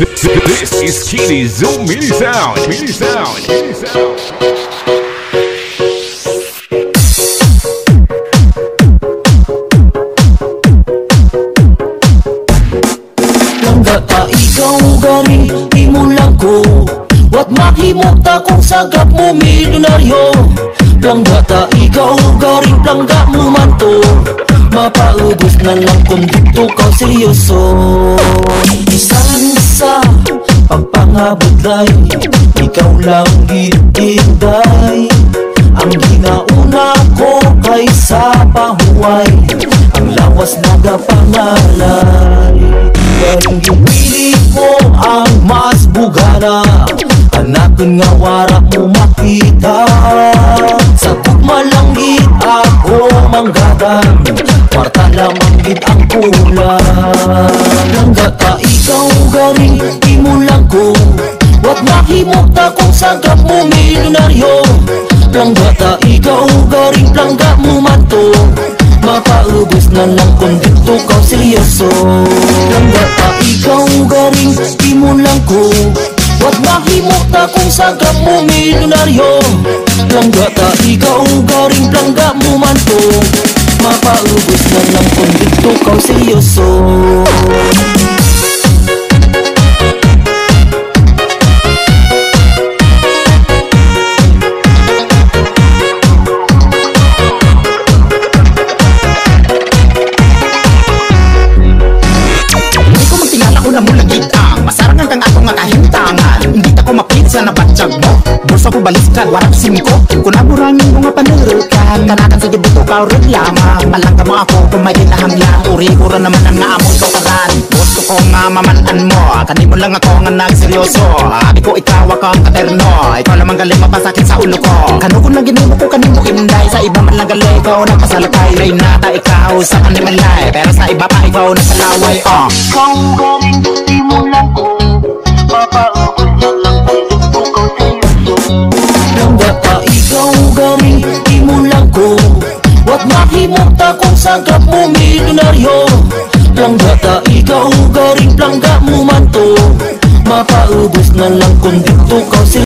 This is Kitty Zoom Mini Sound. Mini Sound. Mini Sound. Langgata ikaw galing, di mo lang ko wat makimota kung sagap mo milyonaryo. Langgata ikaw galing, langga mo man to mapaubos na lang kung dito ka seryoso. Isang sa pagpangabot day, ikaw lang gitinday. Ang ginauna ko kaysa pahuway, ang lawas nagapangalay. Galing gipili ko ang mas bugana, anakan nga wara mo makita. Sa tugmalanggit ako manggadan, kwarta lamang gid ang kulang. Langgata ikaw galing, di mo lang ko wat makimota kung sagap mo milyonaryo. Langgata ikaw galing, langga mo man to mapaubos na lang kung dito ka seryoso. Langgata ikaw galing, di mo lang ko wat makimota kung sagap mo milyonaryo. Langgata ikaw galing, langga mo man to mapaubos na lang kung dito ka seryoso. Masarangan kang ako nga kahintangan, hindi ako mapitsa na batsyag mo. Bursa ko baliskad, warap singko, kung naburangin mo nga panurukan. Kanakan sa dibuto ka o reklama, malangka mo ako kung may kinahanglan. Uri ko rin naman ang nga amoy ko karan. Gusto ko nga mamanan mo, kani mo lang ako nga nagseryoso. Abi ko ikaw akong katerno, ikaw lamang galing mapasakit sa ulo ko. Kano ko lang ginimo ko kanimo inday, sa iba man lang galing ikaw nagpasalakay. Reynata ikaw sa kanimalay, pero sa iba pa ikaw nagsalaway. Ikaw galing, di mo lang ko mapaubos na lang kung dito ka seryoso. Langgata ikaw galing, di mo lang ko wat makimota kung sagap mo milyonaryo. Langgata ikaw galing, langga mo man to mapaubos na lang kung dito ka seryoso.